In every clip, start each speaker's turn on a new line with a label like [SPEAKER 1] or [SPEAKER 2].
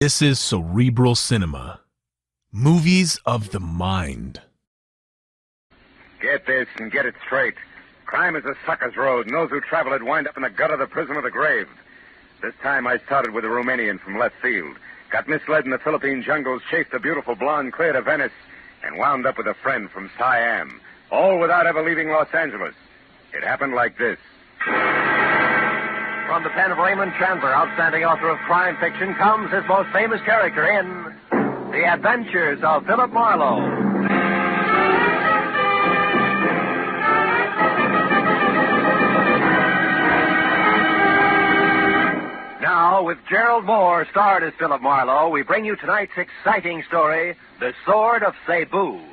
[SPEAKER 1] This is cerebral cinema. Movies of the mind.
[SPEAKER 2] Get this and get it straight. Crime is a sucker's road, and those who travel it wind up in the gut of the prison or the grave. This time I started with a Romanian from left field, got misled in the Philippine jungles, chased a beautiful blonde clear to Venice, and wound up with a friend from Siam, all without ever leaving Los Angeles. It happened like this.
[SPEAKER 3] From the pen of Raymond Chandler, outstanding author of crime fiction, comes his most famous character in The Adventures of Philip Marlowe. Now, with Gerald Moore starred as Philip Marlowe, we bring you tonight's exciting story, The Sword of Saybu.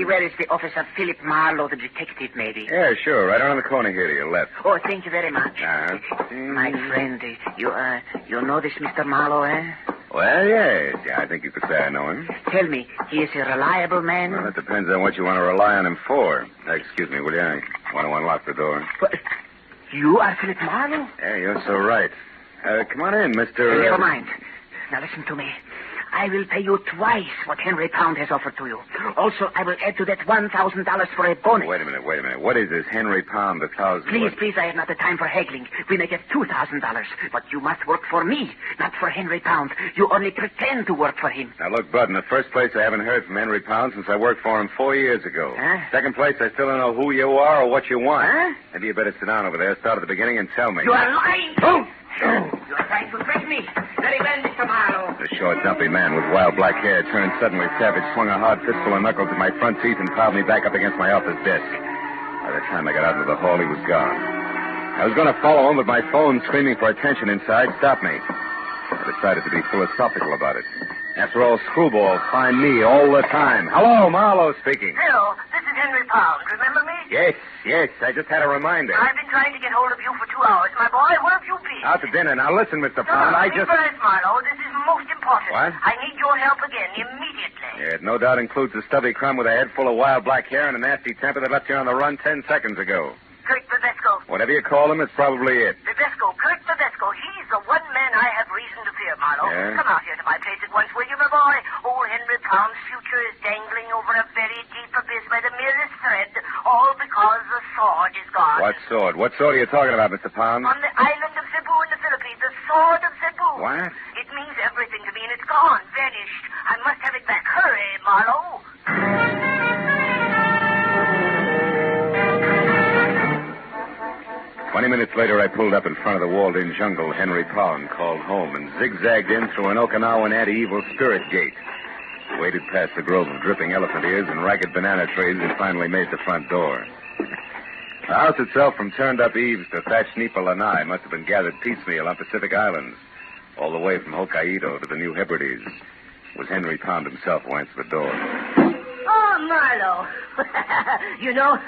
[SPEAKER 4] Where is the office of Philip Marlowe, the detective, maybe?
[SPEAKER 2] Yeah, sure. Right around the corner here to your left.
[SPEAKER 4] Oh, thank you very much. My friend, you know this Mr. Marlowe, eh?
[SPEAKER 2] Well, yes. Yeah, I think you could say I know him.
[SPEAKER 4] Tell me, he is a reliable man?
[SPEAKER 2] Well, it depends on what you want to rely on him for. Excuse me, will you? I want to unlock the door.
[SPEAKER 4] But you are Philip Marlowe?
[SPEAKER 2] Yeah, you're so right. Come on in, Mr.
[SPEAKER 4] Never mind. Now listen to me. I will pay you twice what Henry Pound has offered to you. Also, I will add to that $1,000 for a bonus.
[SPEAKER 2] Wait a minute. What is this Henry Pound, 1,000?
[SPEAKER 4] Please, I have not the time for haggling. We may get $2,000, but you must work for me, not for Henry Pound. You only pretend to work for him.
[SPEAKER 2] Now, look, Bud, in the first place, I haven't heard from Henry Pound since I worked for him 4 years ago.
[SPEAKER 4] Huh?
[SPEAKER 2] Second place, I still don't know who you are or what you want.
[SPEAKER 4] Huh?
[SPEAKER 2] Maybe you better sit down over there, start at the beginning, and tell me.
[SPEAKER 4] You are lying!
[SPEAKER 2] Oh!
[SPEAKER 4] You are trying to trick me. Very well, Mr. Marlowe.
[SPEAKER 2] The short, dumpy man with wild black hair turned suddenly savage, swung a hard fistful of knuckles at my front teeth, and piled me back up against my office desk. By the time I got out into the hall, he was gone. I was going to follow him, but my phone, screaming for attention inside, stopped me. I decided to be philosophical about it. After all, screwballs find me all the time. Hello, Marlowe speaking.
[SPEAKER 5] Hello, this is Henry Pound. Remember me?
[SPEAKER 2] Yes. I just had a reminder.
[SPEAKER 5] I've been trying to get hold of you for 2 hours. My boy, where have you been?
[SPEAKER 2] Out to dinner. Now, listen, Mr.
[SPEAKER 5] No,
[SPEAKER 2] Pound, I
[SPEAKER 5] me
[SPEAKER 2] just...
[SPEAKER 5] first, Marlowe. This is most important.
[SPEAKER 2] What?
[SPEAKER 5] I need your help again, immediately.
[SPEAKER 2] Yeah, it no doubt includes a stubby crumb with a head full of wild black hair and a nasty temper that left you on the run 10 seconds ago.
[SPEAKER 5] Kurt Bavesco.
[SPEAKER 2] Whatever you call him, it's probably it.
[SPEAKER 5] Bavesco, Kurt Bavesco. He's the one man I have reason to fear, Marlowe.
[SPEAKER 2] Yeah?
[SPEAKER 5] Come out here to my place at once, will you, my boy? Old Henry Pound's future is dangling over a very deep abyss by the merest thread, all because the sword is gone.
[SPEAKER 2] What sword? What sword are you talking about, Mr. Pound?
[SPEAKER 5] On the island of Saybu in the Philippines, the sword of Saybu.
[SPEAKER 2] What?
[SPEAKER 5] It means everything to me, and it's gone, vanished. I must have it back. Hurry, Marlowe.
[SPEAKER 2] 20 minutes later, I pulled up in front of the walled-in jungle Henry Pound called home and zigzagged in through an Okinawan anti-evil spirit gate. Waded past the grove of dripping elephant ears and ragged banana trees and finally made the front door. The house itself, from turned-up eaves to thatched nipa lanai, must have been gathered piecemeal on Pacific Islands, all the way from Hokkaido to the New Hebrides. It was Henry Pound himself who answered the door.
[SPEAKER 5] Oh, Marlowe. You know,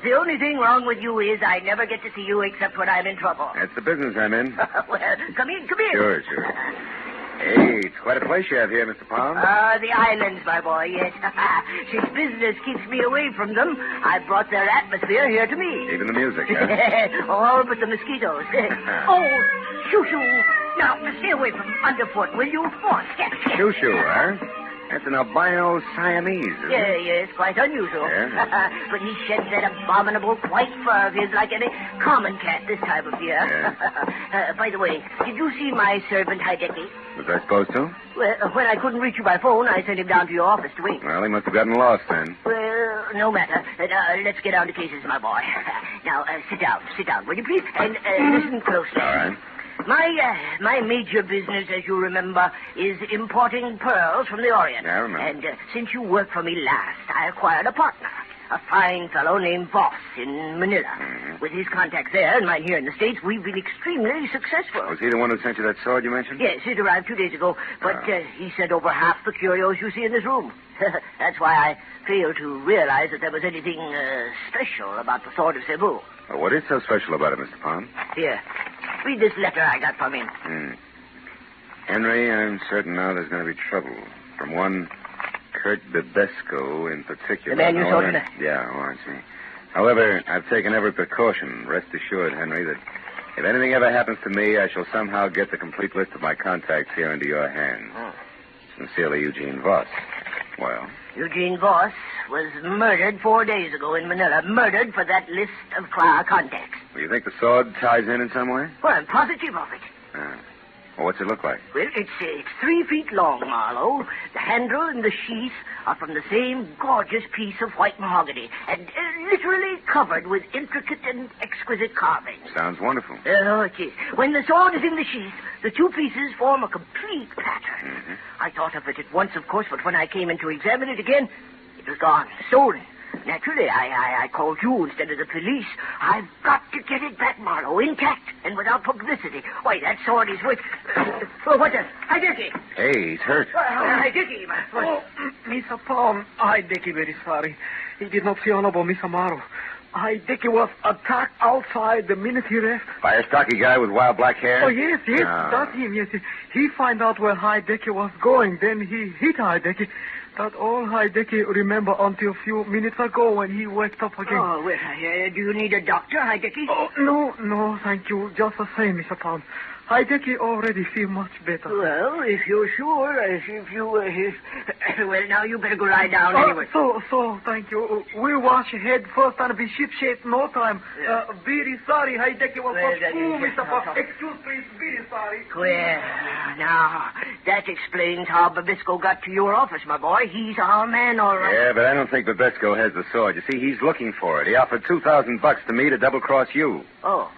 [SPEAKER 5] the only thing wrong with you is I never get to see you except when I'm in trouble.
[SPEAKER 2] That's the business I'm in.
[SPEAKER 5] Well, come in.
[SPEAKER 2] Sure. Hey, it's quite a place you have here, Mr. Pound.
[SPEAKER 5] The islands, my boy, yes. Since business keeps me away from them, I brought their atmosphere here to me.
[SPEAKER 2] Even the music, huh?
[SPEAKER 5] All but the mosquitoes. Oh, shoo-shoo. Now, stay away from underfoot, will you? Oh, step.
[SPEAKER 2] Shoo-shoo, huh? That's an albino Siamese, isn't it?
[SPEAKER 5] Yes, quite unusual.
[SPEAKER 2] Yeah?
[SPEAKER 5] But he sheds that abominable white fur of his like any common cat this time of year.
[SPEAKER 2] Yeah.
[SPEAKER 5] By the way, did you see my servant Hideki?
[SPEAKER 2] Was I supposed to?
[SPEAKER 5] Well, when I couldn't reach you by phone, I sent him down to your office to wait.
[SPEAKER 2] Well, he must have gotten lost then.
[SPEAKER 5] Well, no matter. Let's get down to cases, my boy. Now, sit down, will you please? And listen closely.
[SPEAKER 2] All right.
[SPEAKER 5] My major business, as you remember, is importing pearls from the Orient.
[SPEAKER 2] Yeah, I remember.
[SPEAKER 5] And since you worked for me last, I acquired a partner.
[SPEAKER 4] a fine fellow named Voss in Manila. With his contacts there and mine here in the States, we've been extremely successful.
[SPEAKER 2] Was he the one who sent you that sword you mentioned?
[SPEAKER 4] Yes, it arrived 2 days ago, but he sent over half the curios you see in this room. That's why I failed to realize that there was anything special about the sword of Saybu.
[SPEAKER 2] Well, what is so special about it, Mr. Pound?
[SPEAKER 4] Here, read this letter I got from him.
[SPEAKER 2] Henry, I'm certain now there's going to be trouble. From one Kurt Bebesco in particular.
[SPEAKER 4] The man you sold to?
[SPEAKER 2] Yeah, I see. However, I've taken every precaution. Rest assured, Henry, that if anything ever happens to me, I shall somehow get the complete list of my contacts here into your hands. Sincerely, Eugene Voss. Well?
[SPEAKER 4] Eugene Voss was murdered 4 days ago in Manila. Murdered for that list of contacts.
[SPEAKER 2] You think the sword ties in some way?
[SPEAKER 4] Well, I'm positive of it.
[SPEAKER 2] Well, what's it look like?
[SPEAKER 4] Well, it's 3 feet long, Marlowe. The handle and the sheath are from the same gorgeous piece of white mahogany, and literally covered with intricate and exquisite carvings.
[SPEAKER 2] Sounds wonderful.
[SPEAKER 4] Oh, it is. When the sword is in the sheath, the 2 pieces form a complete pattern. I thought of it at once, of course, but when I came in to examine it again, it was gone, stolen. Naturally, I called you instead of the police. I've got to get it back, Marlowe, intact and without publicity. Why, that sword is worth... what the... Hideki!
[SPEAKER 2] Hey, he's hurt.
[SPEAKER 4] Hideki,
[SPEAKER 6] Mr. Pound, Hideki very sorry. He did not see Honorable Miss Amaro. Hideki was attacked outside the minute he left.
[SPEAKER 2] By a stocky guy with wild black hair?
[SPEAKER 6] Oh, yes, that's him, yes. He found out where Hideki was going, then he hit Hideki. That's all Hideki remember until a few minutes ago when he waked up again.
[SPEAKER 4] Oh, well, do you need a doctor, Hideki?
[SPEAKER 6] Oh, no, thank you. Just the same, Mr. Pound. Hideki already feel much better.
[SPEAKER 4] Well, if you're sure, well, now you better go lie down anyway.
[SPEAKER 6] So, thank you. We'll wash head first and be ship-shape no time. Very sorry, Hideki was so cool, Mr. Pound. Excuse, please, very sorry.
[SPEAKER 4] Well, now, that explains how Babisco got to your office, my boy. He's our man, all right.
[SPEAKER 2] Yeah, but I don't think Babesco has the sword. You see, he's looking for it. He offered $2,000 to me to double-cross you.
[SPEAKER 4] Oh.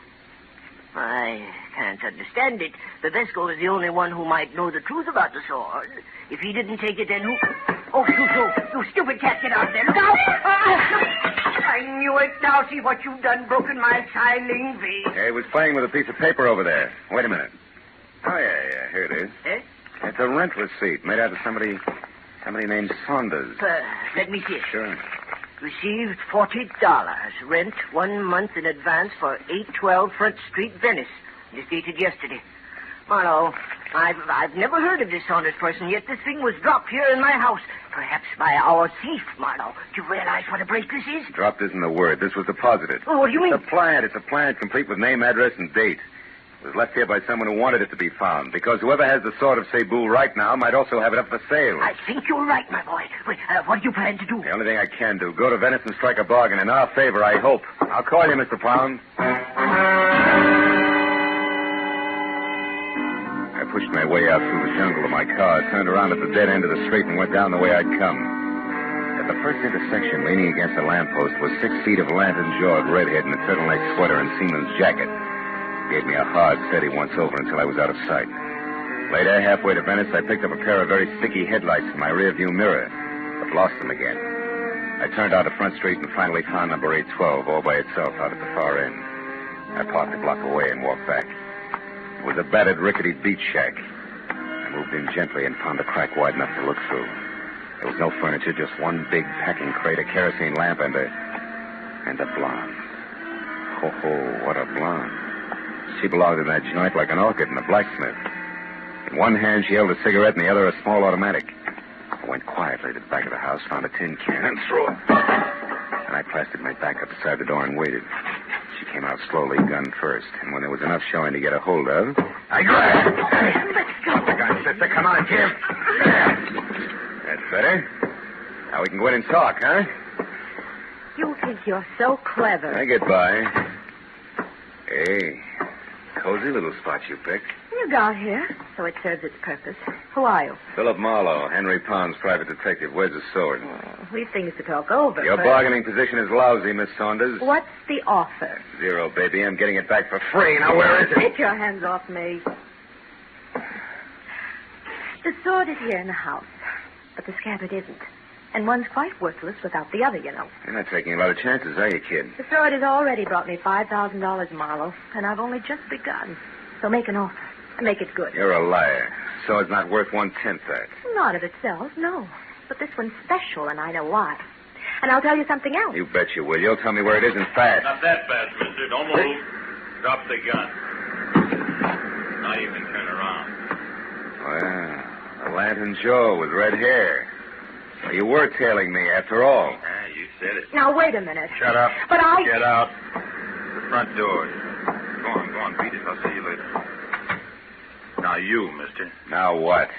[SPEAKER 4] I can't understand it. Babesco is the only one who might know the truth about the sword. If he didn't take it, then who... Oh, you stupid cat, get out there. Look out! I knew it. Now see what you've done, broken my shining vase.
[SPEAKER 2] Yeah, he was playing with a piece of paper over there. Wait a minute. Oh, yeah, here it is.
[SPEAKER 4] Eh?
[SPEAKER 2] It's a rent receipt made out of somebody named Saunders.
[SPEAKER 4] Let me see it.
[SPEAKER 2] Sure.
[SPEAKER 4] Received $40. Rent 1 month in advance for 812 Front Street, Venice. It is dated yesterday. Marlowe, I've never heard of this Saunders person, yet this thing was dropped here in my house. Perhaps by our thief, Marlowe. Do you realize what a break this is?
[SPEAKER 2] Dropped isn't the word. This was deposited.
[SPEAKER 4] Oh, what do you mean?
[SPEAKER 2] It's a plant complete with name, address, and date. It was left here by someone who wanted it to be found, because whoever has the sword of Saybu right now might also have it up for sale.
[SPEAKER 4] I think you're right, my boy. Wait, what do you plan to do?
[SPEAKER 2] The only thing I can do, go to Venice and strike a bargain in our favor, I hope. I'll call you, Mr. Pound. I pushed my way out through the jungle to my car, turned around at the dead end of the street, and went down the way I'd come. At the first intersection, leaning against a lamppost, was 6 feet of lantern-jawed redhead in a turtleneck sweater and seaman's jacket. Gave me a hard, steady once-over until I was out of sight. Later, halfway to Venice, I picked up a pair of very sticky headlights in my rearview mirror, but lost them again. I turned out to Front Street and finally found number 812 all by itself out at the far end. I parked a block away and walked back. It was a battered, rickety beach shack. I moved in gently and found a crack wide enough to look through. There was no furniture, just one big packing crate, a kerosene lamp, and a blonde. Ho, what a blonde. She belonged in that joint like an orchid in a blacksmith. In one hand, she held a cigarette, and the other a small automatic. I went quietly to the back of the house, found a tin can, and threw it. And I plastered my back up beside the door and waited. She came out slowly, gun first, and when there was enough showing to get a hold of, I grabbed. Drop the gun, sister. Come on, Jim. That's better. Now we can go in and talk, huh?
[SPEAKER 7] You think you're so clever.
[SPEAKER 2] I get by. Hey, cozy little spot you picked.
[SPEAKER 7] You got here, so it serves its purpose. Who are you?
[SPEAKER 2] Philip Marlowe, Henry Pound's private detective. Where's the sword?
[SPEAKER 7] We've things to talk over.
[SPEAKER 2] Your
[SPEAKER 7] first.
[SPEAKER 2] bargaining position is lousy, Miss Saunders.
[SPEAKER 7] What's the offer?
[SPEAKER 2] 0, baby. I'm getting it back for free. Now, where is it?
[SPEAKER 7] Take your hands off me. The sword is here in the house, but the scabbard isn't. And one's quite worthless without the other, you know.
[SPEAKER 2] You're not taking a lot of chances, are you, kid?
[SPEAKER 7] The sword has already brought me $5,000, Marlowe, and I've only just begun. So make an offer. And make it good.
[SPEAKER 2] You're a liar. So it's not worth 1/10 that.
[SPEAKER 7] Not of itself, no. But this one's special, and I know why. And I'll tell you something else.
[SPEAKER 2] You bet you will. You'll tell me where it is and fast.
[SPEAKER 8] Not that fast, mister. Don't move. Drop the gun. Now you can turn around.
[SPEAKER 2] Well, a Lantern Joe with red hair. Well, you were tailing me after all.
[SPEAKER 8] You said it.
[SPEAKER 7] Now, wait a minute.
[SPEAKER 8] Shut up.
[SPEAKER 7] But I...
[SPEAKER 8] Get out. The front door. Go on, beat it. I'll see you later. Now you, mister.
[SPEAKER 2] Now what?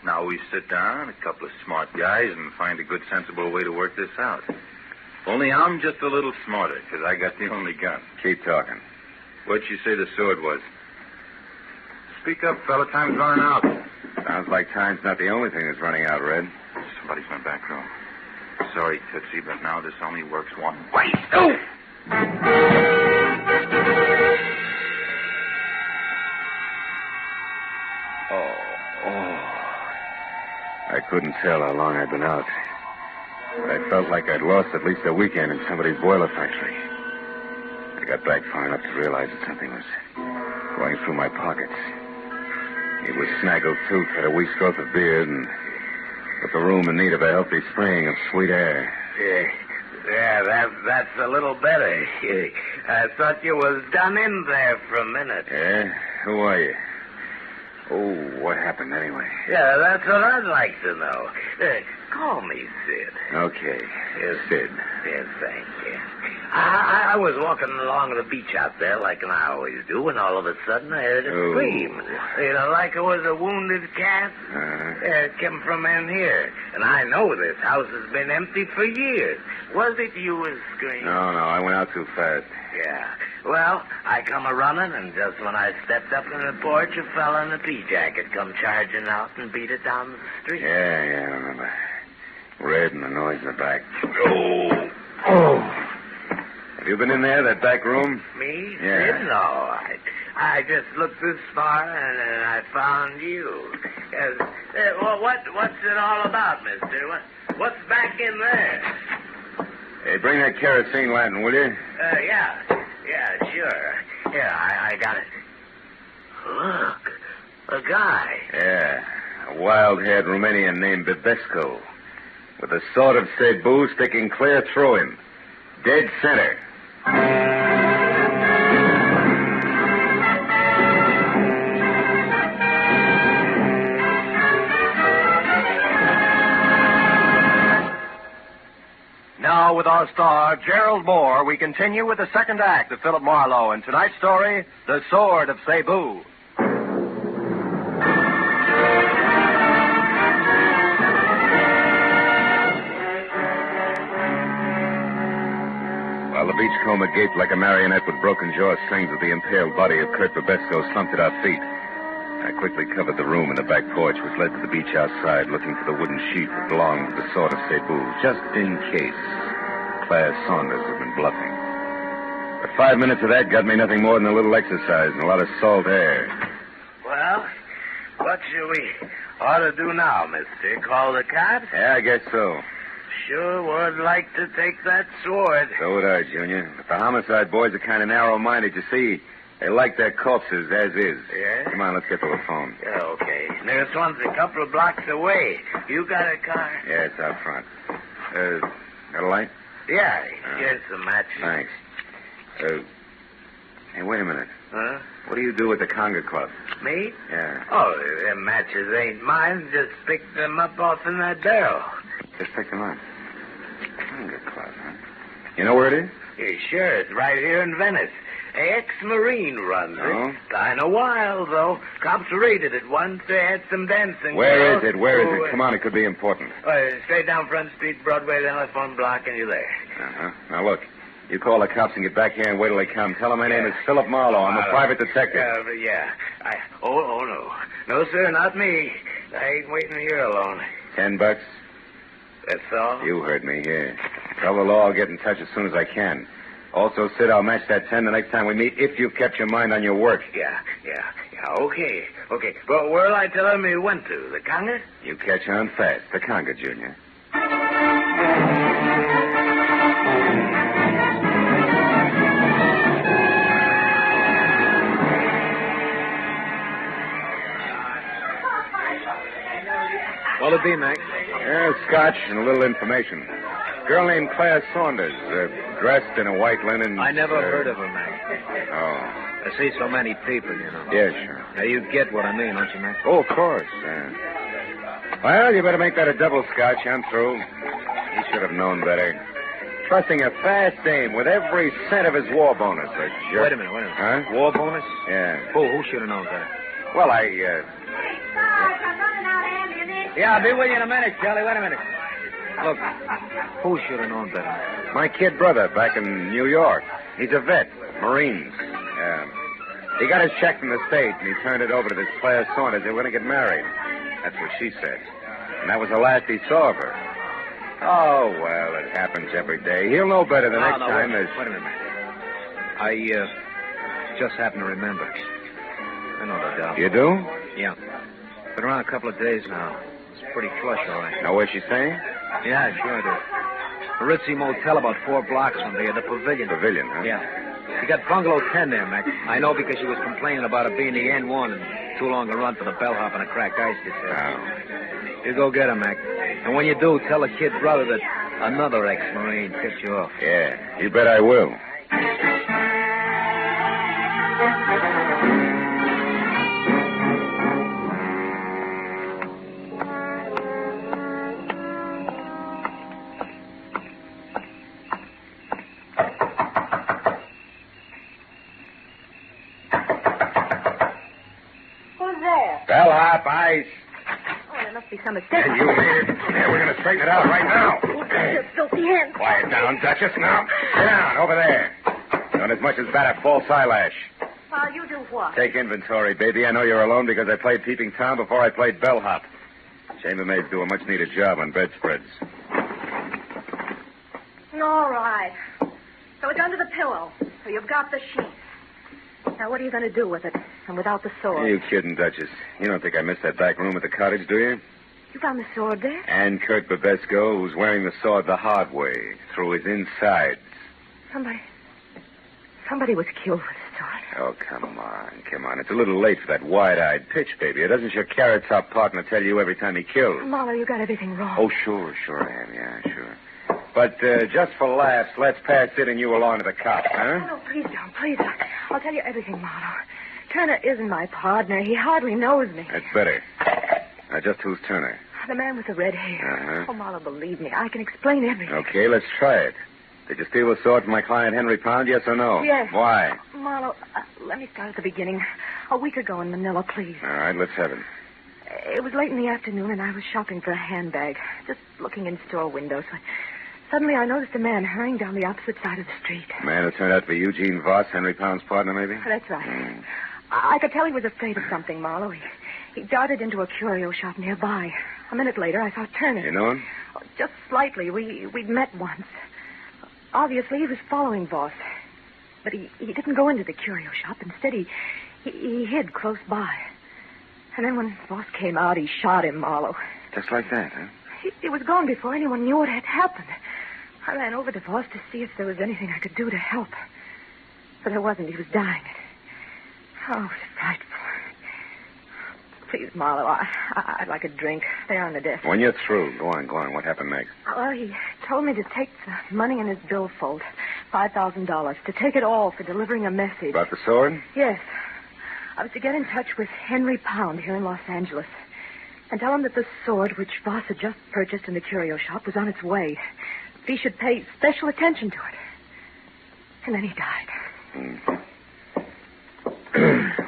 [SPEAKER 8] Now we sit down, a couple of smart guys, and find a good, sensible way to work this out. Only I'm just a little smarter, because I got the only gun.
[SPEAKER 2] Keep talking.
[SPEAKER 8] What'd you say the sword was? Speak up, fella. Time's running out.
[SPEAKER 2] Sounds like time's not the only thing that's running out, Red.
[SPEAKER 8] Somebody's in the back room. Sorry, Tootsie, but now this only works one way. Oh!
[SPEAKER 2] I couldn't tell how long I'd been out. But I felt like I'd lost at least a weekend in somebody's boiler factory. I got back far enough to realize that something was going through my pockets. He was snaggled tooth, had a week's growth of beard, and put the room in need of a healthy spraying of sweet air.
[SPEAKER 3] Yeah, that's a little better. I thought you was done in there for a minute.
[SPEAKER 2] Yeah? Who are you? Oh, what happened anyway?
[SPEAKER 3] Yeah, that's what I'd like to know. Call me Sid.
[SPEAKER 2] Okay.
[SPEAKER 3] Yes,
[SPEAKER 2] Sid.
[SPEAKER 3] Yes, thank you. I was walking along the beach out there like I always do, when all of a sudden I heard a scream. You know, like it was a wounded cat. It came from in here. And I know this house has been empty for years. Was it you was screaming?
[SPEAKER 2] No, I went out too fast.
[SPEAKER 3] Yeah. Well, I come a-running, and just when I stepped up in the porch, a fella in a pea-jacket come charging out and beat it down the street.
[SPEAKER 2] Yeah, I remember. Red and the noise in the back.
[SPEAKER 3] Oh.
[SPEAKER 2] Have you been in there, that back room?
[SPEAKER 3] Me?
[SPEAKER 2] Yeah.
[SPEAKER 3] No, I just looked this far, and I found you. What's it all about, mister? What's back in there?
[SPEAKER 2] Hey, bring that kerosene lantern, will you?
[SPEAKER 3] Yeah, sure. Yeah, I got it. Look, a guy.
[SPEAKER 2] Yeah, a wild-haired Romanian named Bibesco, with the sword of Saybu sticking clear through him. Dead center.
[SPEAKER 3] Now, with our star, Gerald Moore, we continue with the second act of Philip Marlowe in tonight's story, The Sword of Saybu.
[SPEAKER 2] While the beachcomber gaped like a marionette with broken jaw strings at the impaled body of Kurt Bibesco slumped at our feet, I quickly covered the room and the back porch, which led to the beach outside, looking for the wooden sheath that belonged to the sword of Saybu, just in case Claire Saunders had been bluffing. But 5 minutes of that got me nothing more than a little exercise and a lot of salt air.
[SPEAKER 3] Well, what should we ought to do now, mister? Call the cops?
[SPEAKER 2] Yeah, I guess so.
[SPEAKER 3] Sure would like to take that sword.
[SPEAKER 2] So would I, Junior. But the homicide boys are kind of narrow-minded. You see, they like their corpses as is.
[SPEAKER 3] Yeah?
[SPEAKER 2] Come on, let's get to the phone.
[SPEAKER 3] Yeah, okay. This one's a couple of blocks away. You got a car?
[SPEAKER 2] Yeah, it's out front. Got a light?
[SPEAKER 3] Yeah, here's the match.
[SPEAKER 2] Thanks. Hey, wait a minute.
[SPEAKER 3] Huh?
[SPEAKER 2] What do you do at the Conga Club?
[SPEAKER 3] Me?
[SPEAKER 2] Yeah.
[SPEAKER 3] Oh, them matches ain't mine. Just picked them up off in that barrel.
[SPEAKER 2] Just pick them up. Conga Club, huh? You know where it is?
[SPEAKER 3] Yeah, sure, it's right here in Venice. Ex-Marine runs
[SPEAKER 2] Oh?
[SPEAKER 3] it. Kind of wild, though. Cops raided it once. They had some dancing.
[SPEAKER 2] Where is it? Where is it? Come on, it could be important.
[SPEAKER 3] Straight down Front Street, Broadway, telephone block, and you're there.
[SPEAKER 2] Uh-huh. Now, look. You call the cops and get back here and wait till they come. Tell them my name is Philip Marlowe. I'm a private detective.
[SPEAKER 3] Yeah. No. No, sir, not me. I ain't waiting here alone.
[SPEAKER 2] $10?
[SPEAKER 3] That's all?
[SPEAKER 2] You heard me, here. Tell the law I'll get in touch as soon as I can. Also, Sid, I'll match that 10 the next time we meet if you've kept your mind on your work.
[SPEAKER 3] Yeah, okay. Well, where'll I tell him you went to? The Conga?
[SPEAKER 2] You catch on fast. The Conga, Junior.
[SPEAKER 9] be, Mac?
[SPEAKER 2] Scotch and a little information. Girl named Claire Saunders, dressed in a white linen...
[SPEAKER 9] I never heard of her, Mac.
[SPEAKER 2] Oh.
[SPEAKER 9] I see so many people, you know.
[SPEAKER 2] Yeah, sure.
[SPEAKER 9] Now, you get what I mean, don't you, Mac?
[SPEAKER 2] Oh, of course. Well, you better make that a double Scotch. I'm through. He should have known better. Trusting a fast dame with every cent of his war bonus, a jerk.
[SPEAKER 9] Wait a minute.
[SPEAKER 2] Huh?
[SPEAKER 9] War bonus?
[SPEAKER 2] Yeah.
[SPEAKER 9] Who should have known better?
[SPEAKER 2] Well,
[SPEAKER 9] Yeah, I'll be with you in a minute, Charlie. Wait a minute. Look, who should have known better?
[SPEAKER 2] My kid brother back in New York. He's a vet, Marines. He got his check from the state, and he turned it over to this Claire Saunders. They were going to get married. That's what she said. And that was the last he saw of her. Oh, well, it happens every day. He'll know better the next time.
[SPEAKER 9] Wait a minute, Mac. I just happen to remember. I know the doll.
[SPEAKER 2] You do?
[SPEAKER 9] Yeah. Been around a couple of days now. It's pretty flush, all right.
[SPEAKER 2] Know where she's staying?
[SPEAKER 9] Yeah, sure I do. A ritzy motel about 4 blocks from here, the Pavilion.
[SPEAKER 2] Pavilion, huh?
[SPEAKER 9] Yeah. She got bungalow 10 there, Mac. I know because she was complaining about it being the N1 and too long a run for the bellhop and a cracked ice, she said.
[SPEAKER 2] Oh.
[SPEAKER 9] You go get her, Mac. And when you do, tell the kid brother that another ex-Marine tipped you off.
[SPEAKER 2] Yeah, you bet I will. Bellhop, ice.
[SPEAKER 7] Oh, there must be some mistake.
[SPEAKER 2] And you made it. Yeah, we're going to straighten it out right now.
[SPEAKER 7] Your filthy hands.
[SPEAKER 2] Quiet down, Duchess. Now, sit down, over there. Don't as much as bat a false eyelash.
[SPEAKER 7] While you do what?
[SPEAKER 2] Take inventory, baby. I know you're alone because I played Peeping Tom before I played bellhop. Chambermaids do a much-needed job on bedspreads.
[SPEAKER 7] All right. So it's under the pillow. So you've got the sheets. Now, what are you going to do with it? And without the sword?
[SPEAKER 2] Are you kidding, Duchess? You don't think I missed that back room at the cottage, do you?
[SPEAKER 7] You found the sword there?
[SPEAKER 2] And Kurt Babesco, who's wearing the sword the hard way, through his insides.
[SPEAKER 7] Somebody was killed with a sword.
[SPEAKER 2] Oh, come on. It's a little late for that wide-eyed pitch, baby. Doesn't your carrot-top partner tell you every time he kills?
[SPEAKER 7] Marlowe, you got everything wrong.
[SPEAKER 2] Oh, sure I am. Yeah, sure. But just for laughs, let's pass it and you along to the cops, huh?
[SPEAKER 7] No, please don't. Please. I'll tell you everything, Marlowe. Turner isn't my partner. He hardly knows me.
[SPEAKER 2] That's better. Now, just who's Turner?
[SPEAKER 7] The man with the red hair.
[SPEAKER 2] Uh-huh.
[SPEAKER 7] Oh, Marlowe, believe me. I can explain everything.
[SPEAKER 2] Okay, let's try it. Did you steal the sword from my client, Henry Pound, yes or no?
[SPEAKER 7] Yes.
[SPEAKER 2] Why?
[SPEAKER 7] Marlowe, let me start at the beginning. A week ago in Manila, please.
[SPEAKER 2] All right, let's have it.
[SPEAKER 7] It was late in the afternoon, and I was shopping for a handbag, just looking in store windows. Suddenly, I noticed a man hurrying down the opposite side of the street.
[SPEAKER 2] A man who turned out to be Eugene Voss, Henry Pound's partner, maybe?
[SPEAKER 7] That's right. I could tell he was afraid of something, Marlowe. He darted into a curio shop nearby. A minute later, I saw Turner.
[SPEAKER 2] You know him?
[SPEAKER 7] Oh, just slightly. We'd met once. Obviously, he was following Voss. But he didn't go into the curio shop. Instead, he hid close by. And then when Voss came out, he shot him, Marlowe.
[SPEAKER 2] Just like that, huh?
[SPEAKER 7] He was gone before anyone knew what had happened. I ran over to Voss to see if there was anything I could do to help. But there wasn't. He was dying. Oh, it was frightful. Please, Marlowe, I'd like a drink. They're on the desk.
[SPEAKER 2] When you're through, go on. What happened next?
[SPEAKER 7] Well, he told me to take the money in his billfold, $5,000, to take it all for delivering a message.
[SPEAKER 2] About the sword?
[SPEAKER 7] Yes. I was to get in touch with Henry Pound here in Los Angeles and tell him that the sword which Voss had just purchased in the curio shop was on its way. He should pay special attention to it. And then he died.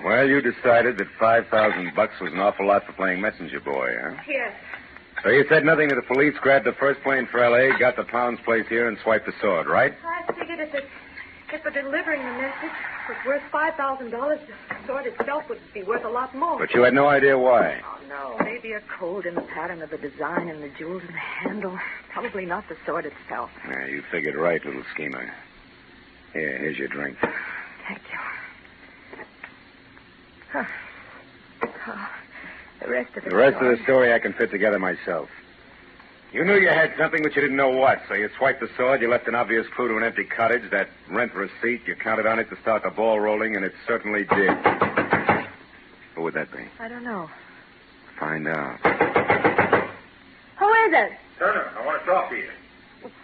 [SPEAKER 2] Well, you decided that $5,000 was an awful lot for playing messenger boy, huh?
[SPEAKER 7] Yes.
[SPEAKER 2] So you said nothing to the police, grabbed the first plane for L.A., got the Pound's place here, and swiped the sword, right?
[SPEAKER 7] I figured if for delivering the message was worth $5,000, the sword itself would be worth a lot more.
[SPEAKER 2] But you had no idea why.
[SPEAKER 7] Oh, no. Maybe a code in the pattern of the design and the jewels in the handle. Probably not the sword itself.
[SPEAKER 2] Yeah, you figured right, little schemer. Here's your drink.
[SPEAKER 7] Thank you. The rest of
[SPEAKER 2] the story I can fit together myself. You knew you had something, but you didn't know what. So you swiped the sword, you left an obvious clue to an empty cottage, that rent receipt. You counted on it to start the ball rolling, and it certainly did. Who would that be?
[SPEAKER 7] I don't know.
[SPEAKER 2] Find out.
[SPEAKER 7] is it?
[SPEAKER 8] Turner, I want to talk to you.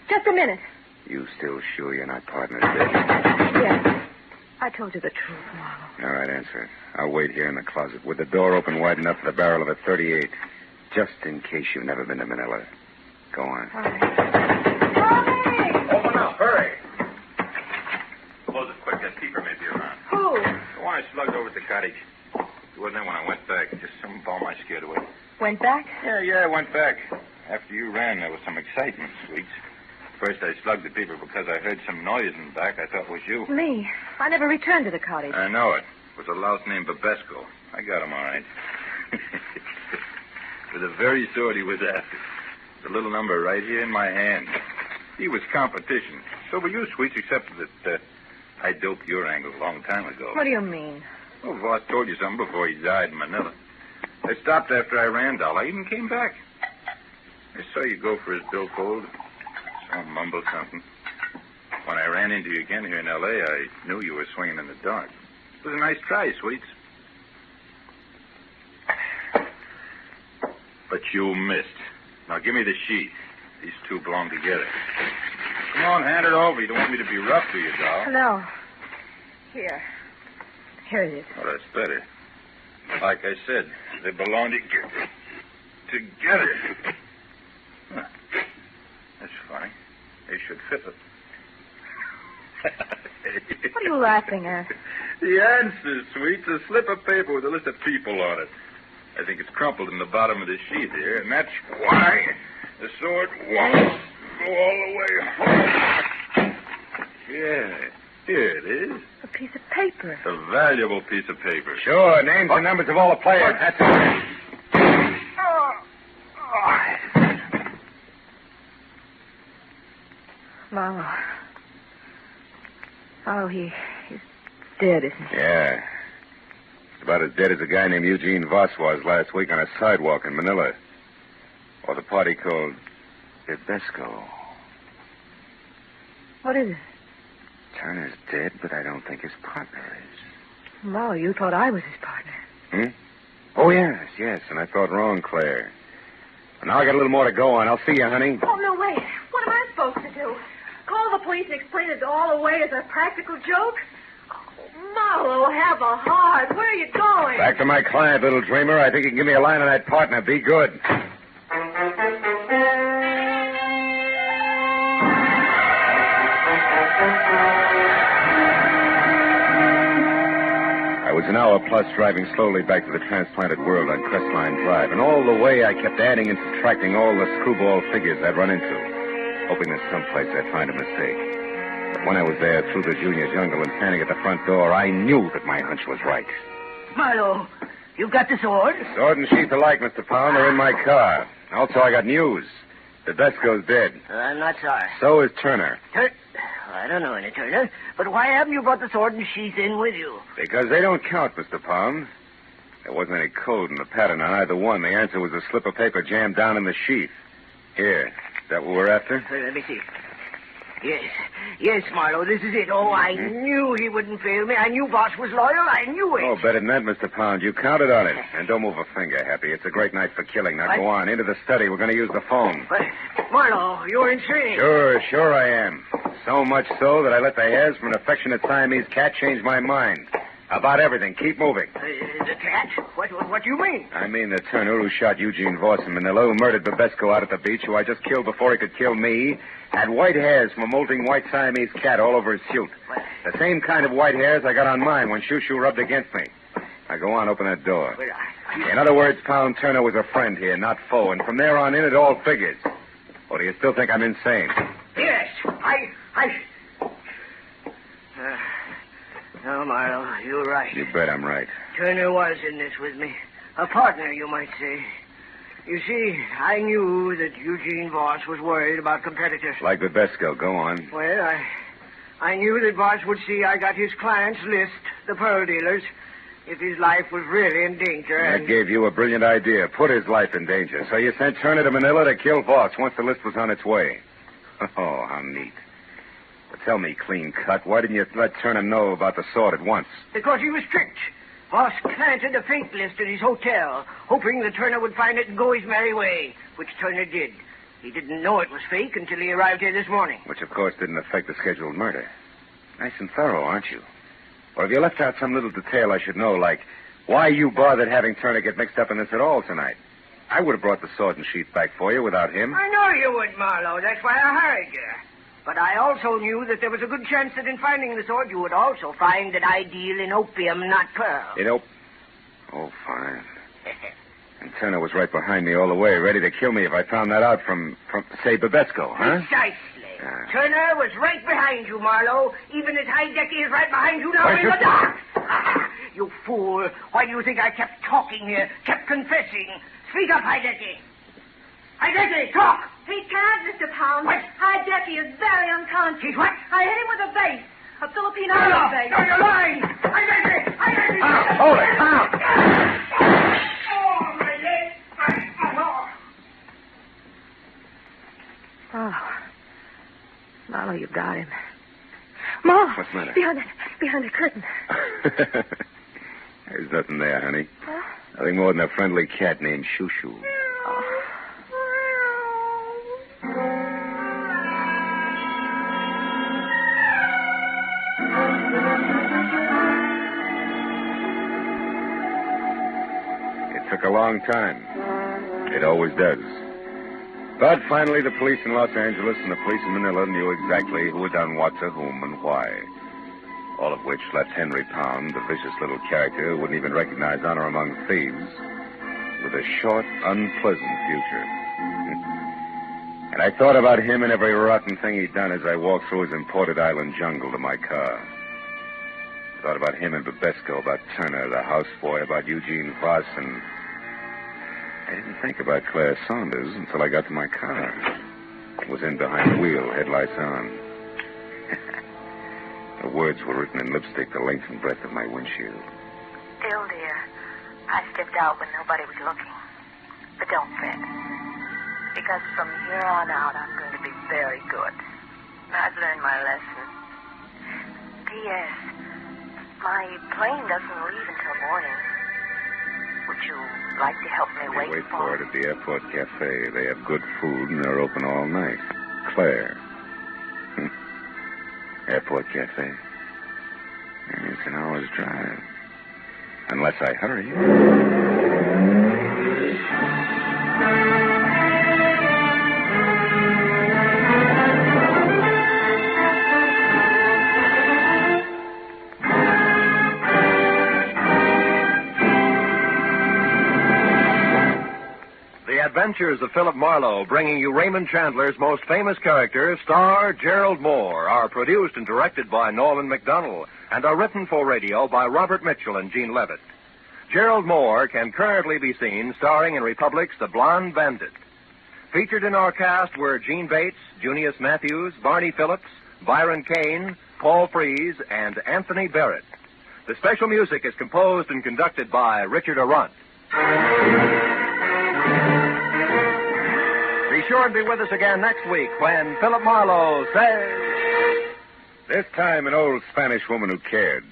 [SPEAKER 7] Just a minute.
[SPEAKER 2] You still sure you're not partners, Dick?
[SPEAKER 7] Yes. I told you the truth, Marlowe.
[SPEAKER 2] All right, answer it. I'll wait here in the closet with the door open wide enough for the barrel of a .38, just in case you've never been to Manila. Go on.
[SPEAKER 7] All right.
[SPEAKER 8] Open up, hurry. Close it quick, that keeper may be around.
[SPEAKER 7] Who?
[SPEAKER 8] The one I slugged over at the cottage. He wasn't there when I went back. Just some bum I scared away.
[SPEAKER 7] Went back?
[SPEAKER 8] Yeah, I went back. After you ran, there was some excitement, Sweets. First, I slugged the people because I heard some noise in the back. I thought it was you.
[SPEAKER 7] Me? I never returned to the cottage.
[SPEAKER 8] I know it. It was a louse named Babesco. I got him all right. With the very sword he was after. The little number right here in my hand. He was competition. So were you, Sweets, except that I doped your angle a long time ago.
[SPEAKER 7] What do you mean?
[SPEAKER 8] Well, Voss told you something before he died in Manila. I stopped after I ran, doll. I even came back. I saw you go for his billfold. Saw him mumble something. When I ran into you again here in L.A., I knew you were swinging in the dark. It was a nice try, Sweets. But you missed. Now give me the sheet. These two belong together. Come on, hand it over. You don't want me to be rough to you, doll.
[SPEAKER 7] No. Here. Here it is.
[SPEAKER 8] Well, that's better. Like I said, they belong together. Huh. That's funny. They should fit it.
[SPEAKER 7] What are you laughing at?
[SPEAKER 8] The answer, Sweets, a slip of paper with a list of people on it. I think it's crumpled in the bottom of the sheet here, and that's why the sword won't go all the way home. Yeah, here it is.
[SPEAKER 7] A piece of paper.
[SPEAKER 8] A valuable piece of paper.
[SPEAKER 2] Sure, names and numbers of all the players. That's it.
[SPEAKER 7] Marlowe. Oh, he's dead, isn't he?
[SPEAKER 2] Yeah. He's about as dead as a guy named Eugene Voss was last week on a sidewalk in Manila. Or the party called Babesco.
[SPEAKER 7] What is it?
[SPEAKER 2] Turner's dead, but I don't think his partner is.
[SPEAKER 7] Marlowe, you thought I was his partner.
[SPEAKER 2] Oh, yes, and I thought wrong, Claire. Well, now I got a little more to go on. I'll see you, honey.
[SPEAKER 7] Oh, no, wait. What am I supposed to do? Call the police and explain it all away as a practical joke? Oh, Marlowe, have a heart. Where are you going?
[SPEAKER 2] Back to my client, little dreamer. I think you can give me a line on that partner. Be good. I was an hour plus driving slowly back to the transplanted world on Crestline Drive, and all the way I kept adding and subtracting all the screwball figures I'd run into, hoping that someplace I'd find a mistake. But when I was there through the junior jungle and standing at the front door, I knew that my hunch was right.
[SPEAKER 4] Marlowe, you got the sword?
[SPEAKER 2] The sword and sheath alike, Mr. Pound. They're in my car. Also, I got news. Babesco's dead.
[SPEAKER 4] I'm not sorry.
[SPEAKER 2] So is Turner.
[SPEAKER 4] I don't know any Turner, but why haven't you brought the sword and sheath in with you?
[SPEAKER 2] Because they don't count, Mr. Pound. There wasn't any code in the pattern on either one. The answer was a slip of paper jammed down in the sheath. Here. Is that what we're after?
[SPEAKER 4] Let me see. Yes, Marlowe, this is it. Oh, I knew he wouldn't fail me. I knew Boss was loyal. I knew it.
[SPEAKER 2] Oh, better than that, Mr. Pound. You counted on it. And don't move a finger, Happy. It's a great night for killing. Now go on. Into the study. We're going to use the phone.
[SPEAKER 4] But, Marlowe, you're insane.
[SPEAKER 2] Sure I am. So much so that I let the hairs from an affectionate Siamese cat change my mind. About everything. Keep moving.
[SPEAKER 4] The cat? What do you mean?
[SPEAKER 2] I mean the Turner who shot Eugene Voss in Manila, who murdered Babesco out at the beach, who I just killed before he could kill me, had white hairs from a molting white Siamese cat all over his suit. The same kind of white hairs I got on mine when Shoo-Shoo rubbed against me. Now go on, open that door. In other words, Pound Turner was a friend here, not foe, and from there on in, it all figures. Or do you still think I'm insane?
[SPEAKER 4] Yes, No, Marlowe, you're right.
[SPEAKER 2] You bet I'm right.
[SPEAKER 4] Turner was in this with me. A partner, you might say. You see, I knew that Eugene Voss was worried about competitors.
[SPEAKER 2] Like Babesco, go on.
[SPEAKER 4] Well, I knew that Voss would see I got his clients' list, the pearl dealers, if his life was really in danger.
[SPEAKER 2] That gave you a brilliant idea. Put his life in danger. So you sent Turner to Manila to kill Voss once the list was on its way. Oh, how neat. But tell me, clean cut, why didn't you let Turner know about the sword at once?
[SPEAKER 4] Because he was tricked. Voss planted a fake list at his hotel, hoping that Turner would find it and go his merry way, which Turner did. He didn't know it was fake until he arrived here this morning.
[SPEAKER 2] Which, of course, didn't affect the scheduled murder. Nice and thorough, aren't you? Or have you left out some little detail I should know, like why you bothered having Turner get mixed up in this at all tonight? I would have brought the sword and sheath back for you without him.
[SPEAKER 4] I know you would, Marlowe. That's why I hired you. But I also knew that there was a good chance that in finding the sword, you would also find that I deal in opium, not pearl.
[SPEAKER 2] Oh, fine. And Turner was right behind me all the way, ready to kill me if I found that out from Saybu, huh?
[SPEAKER 4] Precisely. Turner was right behind you, Marlowe, even as Heidecke is right behind you now in the dark. You fool. Why do you think I kept talking here, kept confessing? Speak up, Heidecke. Heidecke, talk!
[SPEAKER 7] He can't, Mr. Pound.
[SPEAKER 4] What?
[SPEAKER 7] Heidecke is very unconscious.
[SPEAKER 4] He's what?
[SPEAKER 7] I hit him with a vase. A Filipino
[SPEAKER 4] No,
[SPEAKER 7] vase.
[SPEAKER 4] no, you're lying! Heidecke! Heidecke!
[SPEAKER 2] Hold it, Pound!
[SPEAKER 4] Oh, my leg!
[SPEAKER 7] Oh. Marlowe, you got him. Marlowe!
[SPEAKER 2] What's the matter?
[SPEAKER 7] Behind the curtain.
[SPEAKER 2] There's nothing there, honey.
[SPEAKER 7] Huh?
[SPEAKER 2] Nothing more than a friendly cat named Shoo Shoo. It took a long time. It always does. But finally, the police in Los Angeles and the police in Manila knew exactly who had done what to whom and why. All of which left Henry Pound, the vicious little character who wouldn't even recognize honor among thieves, with a short, unpleasant future. And I thought about him and every rotten thing he'd done as I walked through his imported island jungle to my car. Thought about him and Babesco, about Turner, the houseboy, about Eugene Voss, and I didn't think about Claire Saunders until I got to my car. It was in behind the wheel, headlights on. The words were written in lipstick the length and breadth of my windshield.
[SPEAKER 5] Still, dear, I stepped out when nobody was looking. But don't fret. Because from here on out, I'm going to be very good. I've learned my lesson. P.S. My plane doesn't leave until morning. Would you like to help me
[SPEAKER 2] Wait for it at the airport cafe. They have good food and they're open all night. Claire. Airport cafe. It's an hour's drive. Unless I hurry.
[SPEAKER 10] Adventures of Philip Marlowe, bringing you Raymond Chandler's most famous character, star Gerald Moore, are produced and directed by Norman MacDonald and are written for radio by Robert Mitchell and Gene Levitt. Gerald Moore can currently be seen starring in Republic's The Blonde Bandit. Featured in our cast were Gene Bates, Junius Matthews, Barney Phillips, Byron Kane, Paul Frees, and Anthony Barrett. The special music is composed and conducted by Richard Arant. Be sure and be with us again next week when Philip Marlowe says...
[SPEAKER 2] This time an old Spanish woman who cared,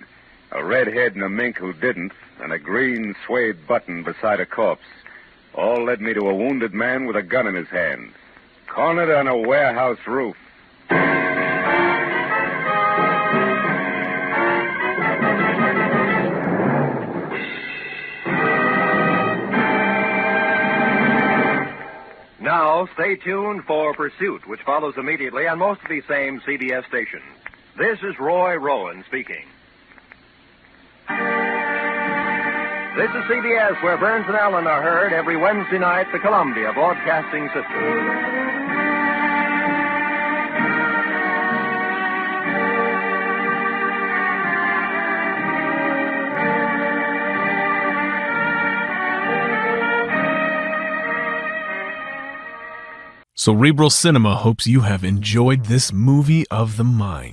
[SPEAKER 2] a redhead and a mink who didn't, and a green suede button beside a corpse, all led me to a wounded man with a gun in his hand, cornered on a warehouse roof.
[SPEAKER 10] Now, stay tuned for Pursuit, which follows immediately on most of these same CBS stations. This is Roy Rowan speaking. This is CBS, where Burns and Allen are heard every Wednesday night, the Columbia Broadcasting System.
[SPEAKER 1] Cerebral Cinema hopes you have enjoyed this movie of the mind.